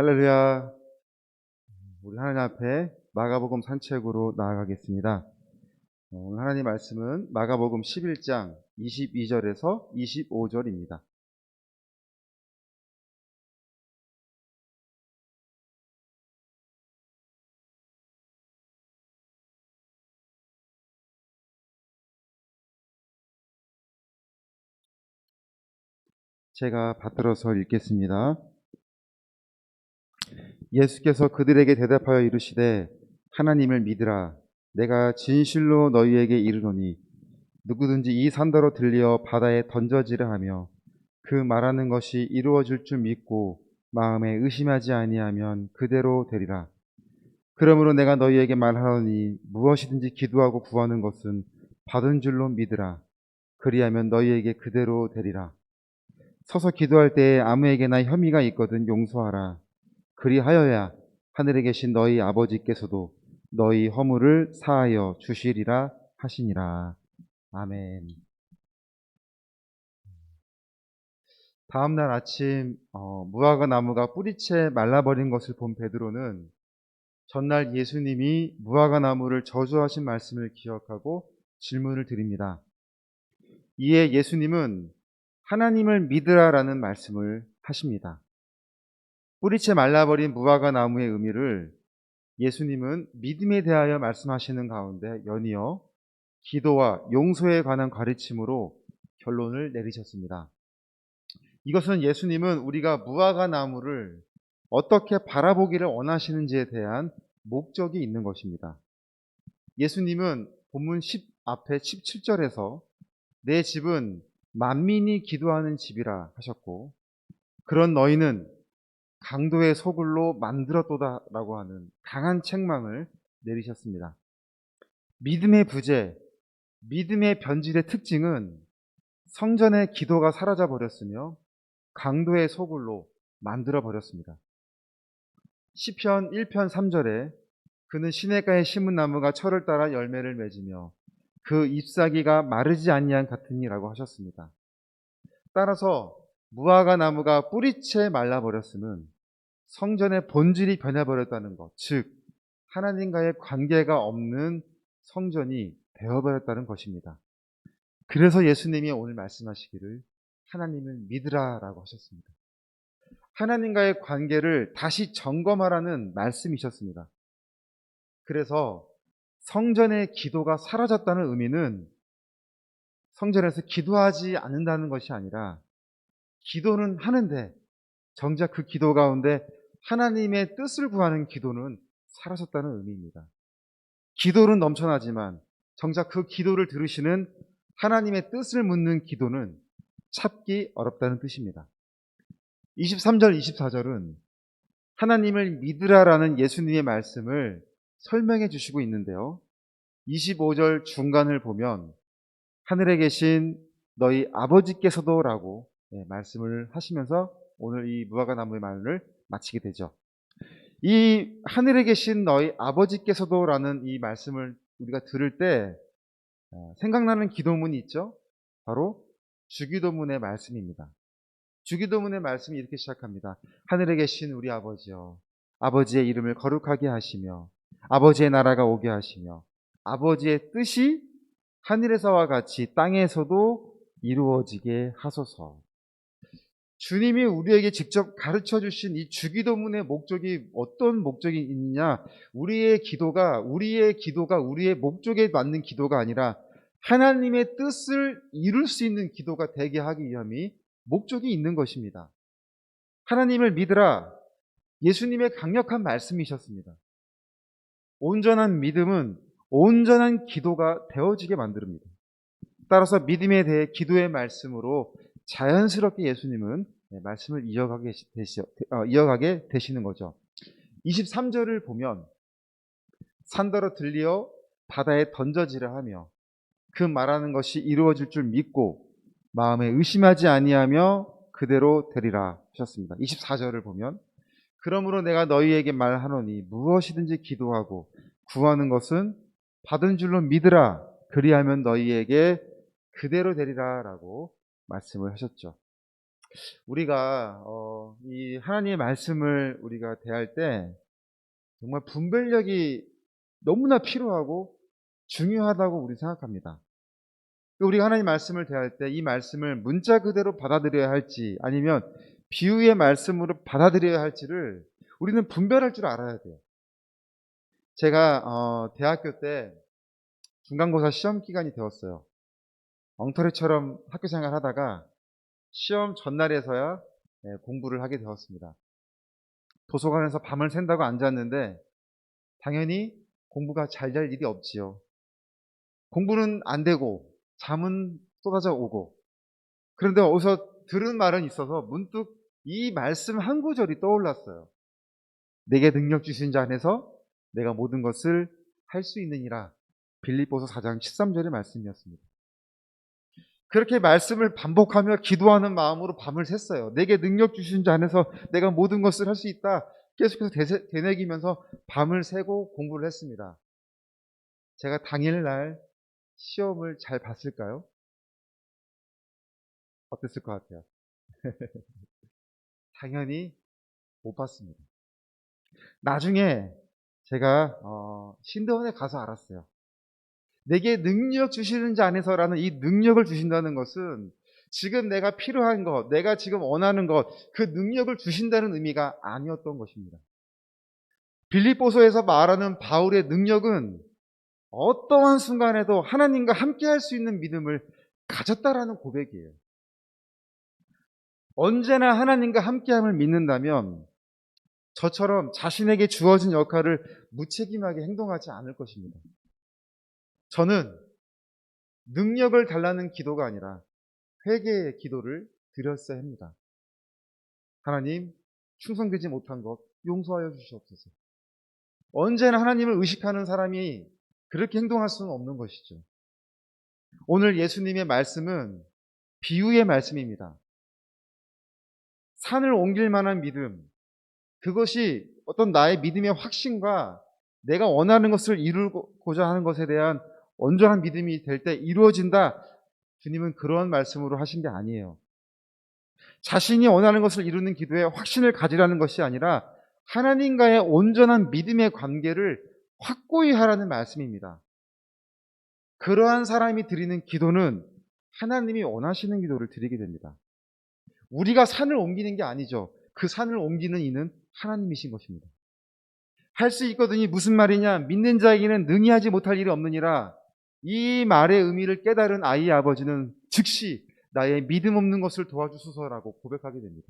할렐루야. 우리 하나님 앞에 마가복음 산책으로 나아가겠습니다. 오늘 하나님 말씀은 마가복음 11장 22절에서 25절입니다. 제가 받들어서 읽겠습니다. 예수께서 그들에게 대답하여 이르시되 하나님을 믿으라. 내가 진실로 너희에게 이르노니 누구든지 이 산더러 들려 바다에 던져지라 하며 그 말하는 것이 이루어질 줄 믿고 마음에 의심하지 아니하면 그대로 되리라. 그러므로 내가 너희에게 말하노니 무엇이든지 기도하고 구하는 것은 받은 줄로 믿으라. 그리하면 너희에게 그대로 되리라. 서서 기도할 때에 아무에게나 혐의가 있거든 용서하라. 그리하여야 하늘에 계신 너희 아버지께서도 너희 허물을 사하여 주시리라 하시니라. 아멘. 다음날 아침 무화과 나무가 뿌리채 말라버린 것을 본 베드로는 전날 예수님이 무화과 나무를 저주하신 말씀을 기억하고 질문을 드립니다. 이에 예수님은 하나님을 믿으라라는 말씀을 하십니다. 뿌리채 말라버린 무화과 나무의 의미를 예수님은 믿음에 대하여 말씀하시는 가운데 연이어 기도와 용서에 관한 가르침으로 결론을 내리셨습니다. 이것은 예수님은 우리가 무화과 나무를 어떻게 바라보기를 원하시는지에 대한 목적이 있는 것입니다. 예수님은 본문 10 앞에 17절에서 내 집은 만민이 기도하는 집이라 하셨고 그런 너희는 강도의 소굴로 만들었도다라고 하는 강한 책망을 내리셨습니다. 믿음의 부재, 믿음의 변질의 특징은 성전의 기도가 사라져 버렸으며 강도의 소굴로 만들어 버렸습니다. 시편 1편 3절에 그는 시냇가에 심은 나무가 철을 따라 열매를 맺으며 그 잎사귀가 마르지 아니한 같으니라고 하셨습니다. 따라서 무화과 나무가 뿌리채 말라버렸음은 성전의 본질이 변해버렸다는 것, 즉 하나님과의 관계가 없는 성전이 되어버렸다는 것입니다. 그래서 예수님이 오늘 말씀하시기를 하나님을 믿으라라고 하셨습니다. 하나님과의 관계를 다시 점검하라는 말씀이셨습니다. 그래서 성전의 기도가 사라졌다는 의미는 성전에서 기도하지 않는다는 것이 아니라 기도는 하는데 정작 그 기도 가운데 하나님의 뜻을 구하는 기도는 사라졌다는 의미입니다. 기도는 넘쳐나지만 정작 그 기도를 들으시는 하나님의 뜻을 묻는 기도는 찾기 어렵다는 뜻입니다. 23절, 24절은 하나님을 믿으라라는 예수님의 말씀을 설명해 주시고 있는데요. 25절 중간을 보면 하늘에 계신 너희 아버지께서도 라고 말씀을 하시면서 오늘 이 무화과 나무의 말을 마치게 되죠. 이 하늘에 계신 너희 아버지께서도 라는 이 말씀을 우리가 들을 때 생각나는 기도문이 있죠. 바로 주기도문의 말씀입니다. 주기도문의 말씀이 이렇게 시작합니다. 하늘에 계신 우리 아버지여, 아버지의 이름을 거룩하게 하시며 아버지의 나라가 오게 하시며 아버지의 뜻이 하늘에서와 같이 땅에서도 이루어지게 하소서. 주님이 우리에게 직접 가르쳐 주신 이 주기도문의 목적이 어떤 목적이 있느냐? 우리의 기도가 우리의 목적에 맞는 기도가 아니라 하나님의 뜻을 이룰 수 있는 기도가 되게 하기 위함이 목적이 있는 것입니다. 하나님을 믿으라. 예수님의 강력한 말씀이셨습니다. 온전한 믿음은 온전한 기도가 되어지게 만듭니다. 따라서 믿음에 대해 기도의 말씀으로 자연스럽게 예수님은 말씀을 이어가게 되시는 거죠. 23절을 보면 산더러 들리어 바다에 던져지라 하며 그 말하는 것이 이루어질 줄 믿고 마음에 의심하지 아니하며 그대로 되리라 하셨습니다. 24절을 보면 그러므로 내가 너희에게 말하노니 무엇이든지 기도하고 구하는 것은 받은 줄로 믿으라. 그리하면 너희에게 그대로 되리라 라고 말씀을 하셨죠. 우리가 이 하나님의 말씀을 우리가 대할 때 정말 분별력이 너무나 필요하고 중요하다고 우리 생각합니다. 우리가 하나님 말씀을 대할 때 이 말씀을 문자 그대로 받아들여야 할지 아니면 비유의 말씀으로 받아들여야 할지를 우리는 분별할 줄 알아야 돼요. 제가 대학교 때 중간고사 시험 기간이 되었어요. 엉터리처럼 학교 생활 하다가 시험 전날에서야 공부를 하게 되었습니다. 도서관에서 밤을 샌다고 앉았는데 당연히 공부가 잘 될 일이 없지요. 공부는 안 되고 잠은 쏟아져 오고, 그런데 어디서 들은 말은 있어서 문득 이 말씀 한 구절이 떠올랐어요. 내게 능력 주신 자 안에서 내가 모든 것을 할 수 있느니라. 빌립보서 4장 13절의 말씀이었습니다. 그렇게 말씀을 반복하며 기도하는 마음으로 밤을 샜어요. 내게 능력 주신 자 안에서 내가 모든 것을 할 수 있다. 계속해서 되새기면서 밤을 새고 공부를 했습니다. 제가 당일날 시험을 잘 봤을까요? 어땠을 것 같아요? 당연히 못 봤습니다. 나중에 제가 신대원에 가서 알았어요. 내게 능력 주시는 자 안에서라는 이 능력을 주신다는 것은 지금 내가 필요한 것, 내가 지금 원하는 것, 그 능력을 주신다는 의미가 아니었던 것입니다. 빌립보서에서 말하는 바울의 능력은 어떠한 순간에도 하나님과 함께 할 수 있는 믿음을 가졌다라는 고백이에요. 언제나 하나님과 함께함을 믿는다면 저처럼 자신에게 주어진 역할을 무책임하게 행동하지 않을 것입니다. 저는 능력을 달라는 기도가 아니라 회개의 기도를 드렸어야 합니다. 하나님, 충성되지 못한 것 용서하여 주시옵소서. 언제나 하나님을 의식하는 사람이 그렇게 행동할 수는 없는 것이죠. 오늘 예수님의 말씀은 비유의 말씀입니다. 산을 옮길 만한 믿음, 그것이 어떤 나의 믿음의 확신과 내가 원하는 것을 이루고자 하는 것에 대한 온전한 믿음이 될 때 이루어진다. 주님은 그런 말씀으로 하신 게 아니에요. 자신이 원하는 것을 이루는 기도에 확신을 가지라는 것이 아니라 하나님과의 온전한 믿음의 관계를 확고히 하라는 말씀입니다. 그러한 사람이 드리는 기도는 하나님이 원하시는 기도를 드리게 됩니다. 우리가 산을 옮기는 게 아니죠. 그 산을 옮기는 이는 하나님이신 것입니다. 할 수 있거든이 무슨 말이냐? 믿는 자에게는 능히 하지 못할 일이 없느니라. 이 말의 의미를 깨달은 아이의 아버지는 즉시 나의 믿음 없는 것을 도와주소서라고 고백하게 됩니다.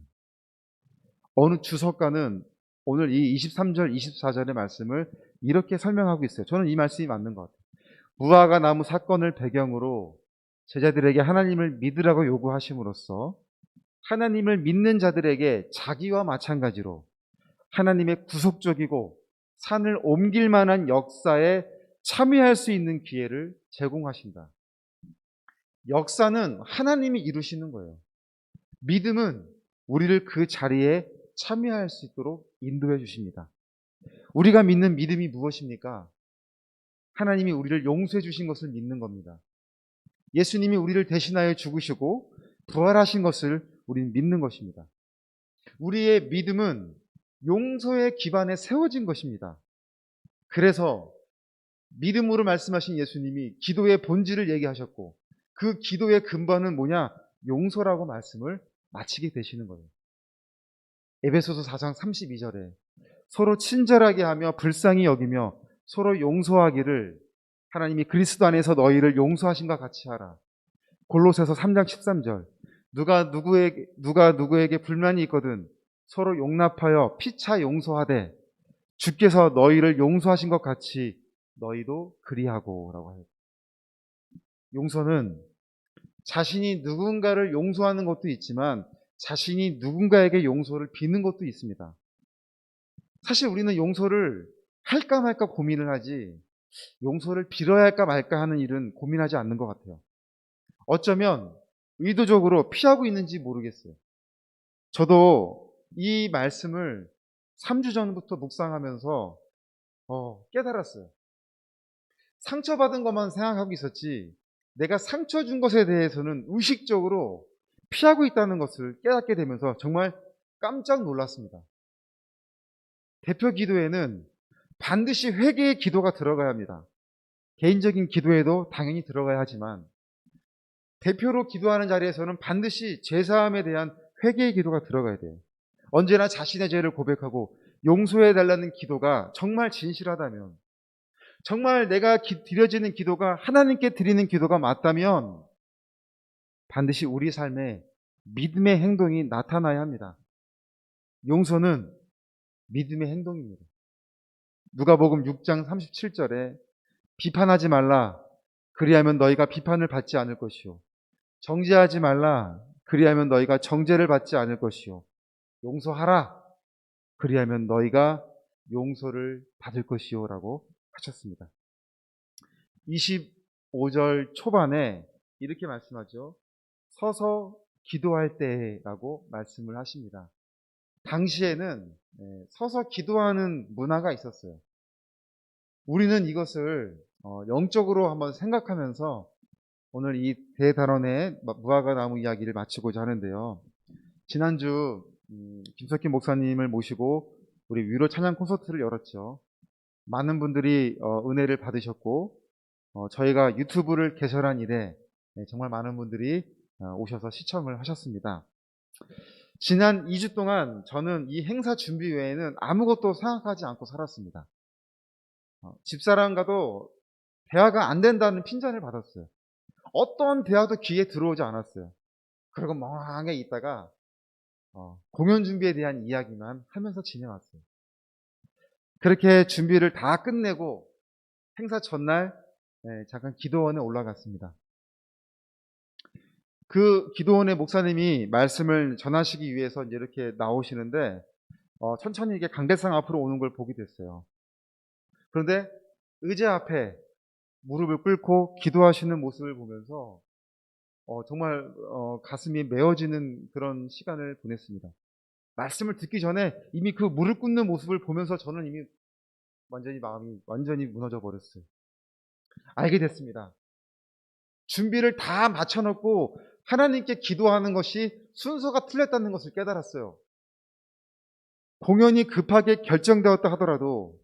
어느 주석가는 오늘 이 23절, 24절의 말씀을 이렇게 설명하고 있어요. 저는 이 말씀이 맞는 것 같아요. 무화과 나무 사건을 배경으로 제자들에게 하나님을 믿으라고 요구하심으로써 하나님을 믿는 자들에게 자기와 마찬가지로 하나님의 구속적이고 산을 옮길 만한 역사에 참여할 수 있는 기회를 제공하신다. 역사는 하나님이 이루시는 거예요. 믿음은 우리를 그 자리에 참여할 수 있도록 인도해 주십니다. 우리가 믿는 믿음이 무엇입니까? 하나님이 우리를 용서해 주신 것을 믿는 겁니다. 예수님이 우리를 대신하여 죽으시고 부활하신 것을 우리는 믿는 것입니다. 우리의 믿음은 용서의 기반에 세워진 것입니다. 그래서 믿음으로 말씀하신 예수님이 기도의 본질을 얘기하셨고 그 기도의 근본은 뭐냐? 용서라고 말씀을 마치게 되시는 거예요. 에베소서 4장 32절에 서로 친절하게 하며 불쌍히 여기며 서로 용서하기를 하나님이 그리스도 안에서 너희를 용서하신과 같이 하라. 골로새서 3장 13절 누가 누구에게 불만이 있거든 서로 용납하여 피차 용서하되 주께서 너희를 용서하신 것 같이 너희도 그리하고 라고 해요. 용서는 자신이 누군가를 용서하는 것도 있지만 자신이 누군가에게 용서를 비는 것도 있습니다. 사실 우리는 용서를 할까 말까 고민을 하지 용서를 빌어야 할까 말까 하는 일은 고민하지 않는 것 같아요. 어쩌면 의도적으로 피하고 있는지 모르겠어요. 저도 이 말씀을 3주 전부터 묵상하면서 깨달았어요. 상처받은 것만 생각하고 있었지 내가 상처 준 것에 대해서는 의식적으로 피하고 있다는 것을 깨닫게 되면서 정말 깜짝 놀랐습니다. 대표 기도에는 반드시 회개의 기도가 들어가야 합니다. 개인적인 기도에도 당연히 들어가야 하지만 대표로 기도하는 자리에서는 반드시 제사함에 대한 회개의 기도가 들어가야 돼요. 언제나 자신의 죄를 고백하고 용서해 달라는 기도가 정말 진실하다면, 정말 내가 드려지는 기도가 하나님께 드리는 기도가 맞다면 반드시 우리 삶에 믿음의 행동이 나타나야 합니다. 용서는 믿음의 행동입니다. 누가복음 6장 37절에 비판하지 말라 그리하면 너희가 비판을 받지 않을 것이요 정죄하지 말라 그리하면 너희가 정죄를 받지 않을 것이요 용서하라 그리하면 너희가 용서를 받을 것이요 라고 하셨습니다. 25절 초반에 이렇게 말씀하죠. 서서 기도할 때라고 말씀을 하십니다. 당시에는 서서 기도하는 문화가 있었어요. 우리는 이것을 영적으로 한번 생각하면서 오늘 이 대단원의 무화과 나무 이야기를 마치고자 하는데요. 지난주 김석희 목사님을 모시고 우리 위로 찬양 콘서트를 열었죠. 많은 분들이 은혜를 받으셨고 저희가 유튜브를 개설한 이래 정말 많은 분들이 오셔서 시청을 하셨습니다. 지난 2주 동안 저는 이 행사 준비 외에는 아무것도 생각하지 않고 살았습니다. 집사람과도 대화가 안 된다는 핀잔을 받았어요. 어떤 대화도 귀에 들어오지 않았어요. 그리고 멍하게 있다가 공연 준비에 대한 이야기만 하면서 지내왔어요. 그렇게 준비를 다 끝내고 행사 전날 잠깐 기도원에 올라갔습니다. 그 기도원의 목사님이 말씀을 전하시기 위해서 이제 이렇게 나오시는데 천천히 이게 강대상 앞으로 오는 걸 보게 됐어요. 그런데 의자 앞에 무릎을 꿇고 기도하시는 모습을 보면서 정말 가슴이 메어지는 그런 시간을 보냈습니다. 말씀을 듣기 전에 이미 그 무릎 꿇는 모습을 보면서 저는 이미 마음이 완전히 무너져 버렸어요. 알게 됐습니다. 준비를 다 맞춰놓고 하나님께 기도하는 것이 순서가 틀렸다는 것을 깨달았어요. 공연이 급하게 결정되었다 하더라도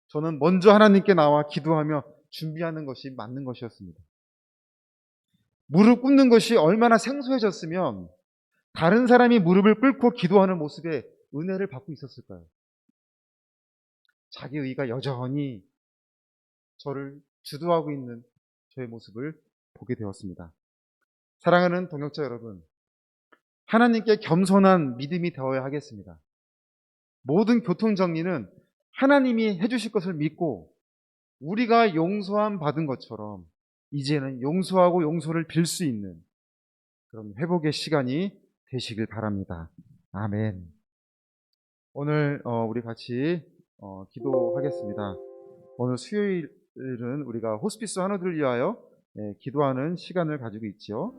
저는 먼저 하나님께 나와 기도하며 준비하는 것이 맞는 것이었습니다. 무릎 꿇는 것이 얼마나 생소해졌으면 다른 사람이 무릎을 꿇고 기도하는 모습에 은혜를 받고 있었을까요? 자기 의가 여전히 저를 주도하고 있는 저의 모습을 보게 되었습니다. 사랑하는 동역자 여러분, 하나님께 겸손한 믿음이 되어야 하겠습니다. 모든 교통정리는 하나님이 해주실 것을 믿고 우리가 용서함 받은 것처럼 이제는 용서하고 용서를 빌 수 있는 그런 회복의 시간이 되시길 바랍니다. 아멘. 오늘 우리 같이 기도하겠습니다. 오늘 수요일은 우리가 호스피스 환우들을 위하여 기도하는 시간을 가지고 있죠.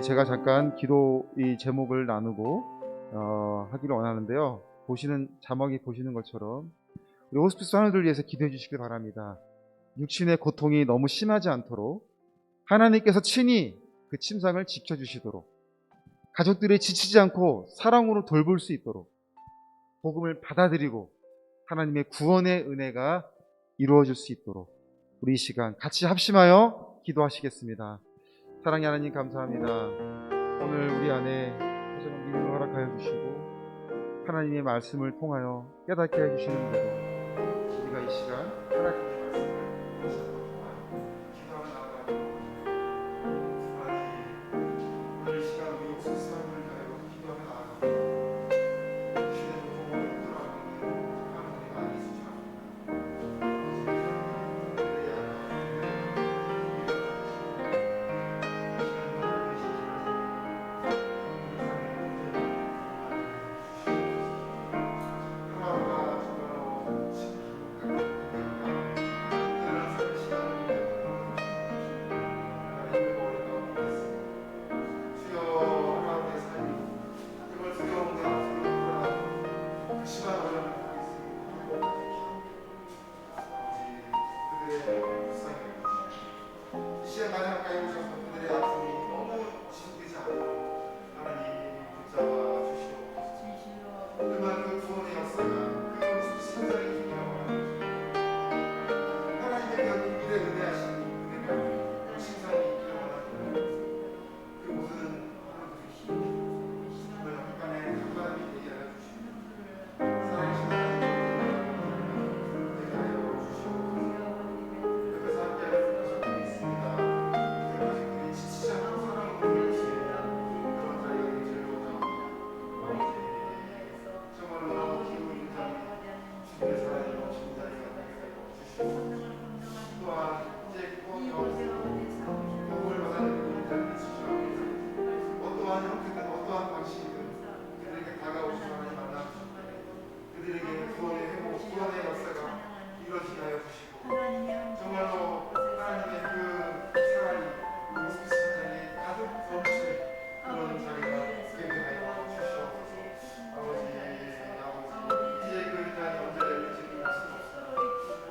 제가 잠깐 기도 이 제목을 나누고 하기를 원하는데요. 자막이 보시는 것처럼 우리 호스피스 환우들을 위해서 기도해 주시길 바랍니다. 육신의 고통이 너무 심하지 않도록 하나님께서 친히 그 침상을 지켜주시도록 가족들이 지치지 않고 사랑으로 돌볼 수 있도록 복음을 받아들이고 하나님의 구원의 은혜가 이루어질 수 있도록 우리 이 시간 같이 합심하여 기도하시겠습니다. 사랑의 하나님 감사합니다. 오늘 우리 안에 하시는 믿음을 허락하여 주시고 하나님의 말씀을 통하여 깨닫게 해주시는 대로 우리가 이 시간 하나님의 말씀을 기도하며 나아가도록 오늘 이 시간 우리 옥수수함을 위하여 기도하며 나아가도록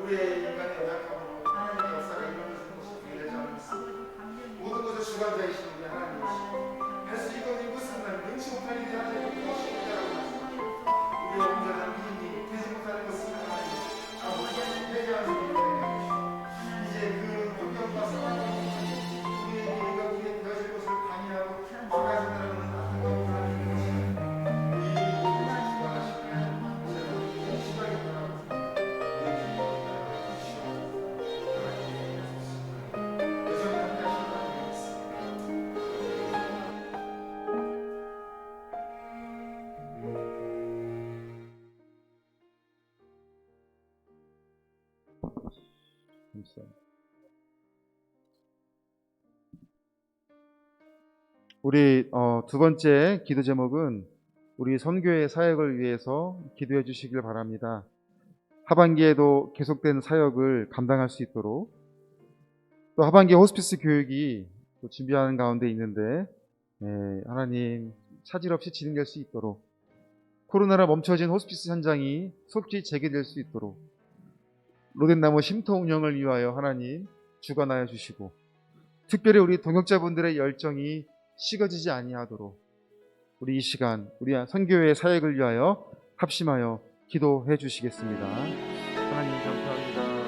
우리의 인간의 연약함으로 하나님의 역사가 이루어지는 것을 되지 않습니다. 모든 것을 주관자이신 우리 하나님이시고 할 수 있거니 무슨 말 능치 못할 일이 하나님 무엇이 있다라고 말씀하십니다. 우리의 온전한 믿음이 되지 못하는 것은 하나님 아버지 회개하는 일이 되게 하시고 이제 그 환경과 상황이 우리에게 우리가 되어질 것을 강의하고 막아준다는 안타까운 하나님의 것을 이 모든 것을 주관하시며 이제 시작이 바랍니다. 우리 두 번째 기도 제목은 우리 선교의 사역을 위해서 기도해 주시길 바랍니다. 하반기에도 계속된 사역을 감당할 수 있도록 또 하반기에 호스피스 교육이 또 준비하는 가운데 있는데 하나님 차질 없이 진행될 수 있도록 코로나로 멈춰진 호스피스 현장이 속히 재개될 수 있도록 로덴나무 쉼터 운영을 위하여 하나님 주관하여 주시고 특별히 우리 동역자분들의 열정이 식어지지 아니하도록 우리 이 시간 우리 선교회 사역을 위하여 합심하여 기도해 주시겠습니다. 하나님 감사합니다. 감사합니다.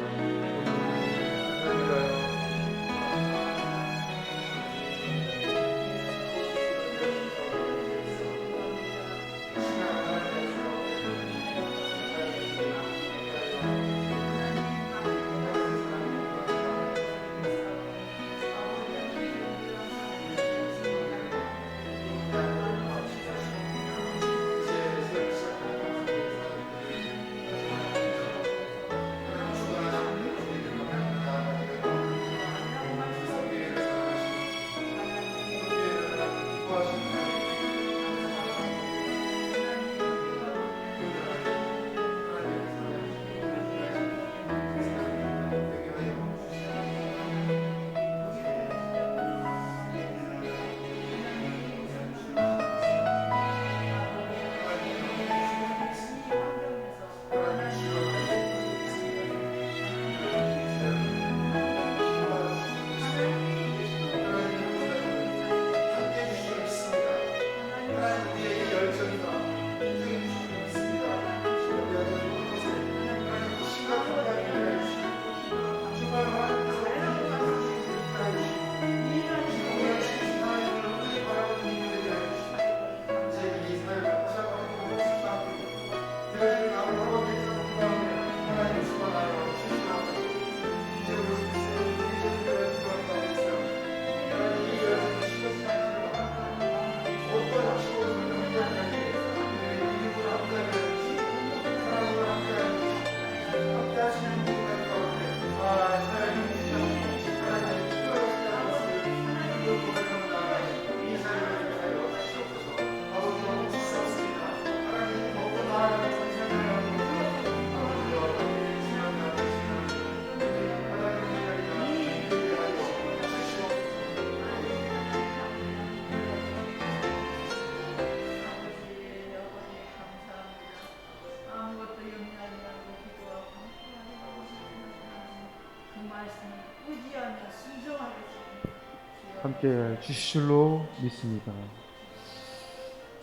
함께 주실 줄로 믿습니다.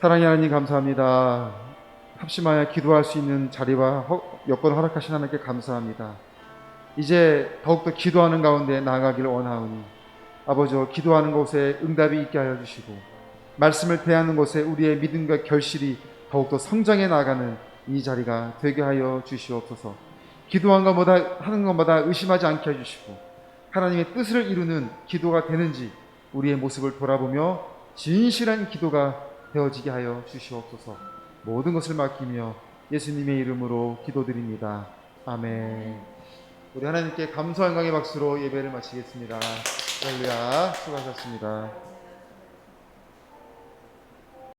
사랑의 하나님 감사합니다. 합심하여 기도할 수 있는 자리와 여건 허락하신 하나님께 감사합니다. 이제 더욱더 기도하는 가운데 나아가기를 원하오니 아버지여 기도하는 곳에 응답이 있게 하여 주시고 말씀을 대하는 곳에 우리의 믿음과 결실이 더욱더 성장해 나가는 이 자리가 되게 하여 주시옵소서. 기도하는 것보다 하는 것마다 의심하지 않게 해주시고 하나님의 뜻을 이루는 기도가 되는지 우리의 모습을 돌아보며 진실한 기도가 되어지게 하여 주시옵소서. 모든 것을 맡기며 예수님의 이름으로 기도드립니다. 아멘. 우리 하나님께 감사 영광의 박수로 예배를 마치겠습니다. 할렐루야. 수고하셨습니다.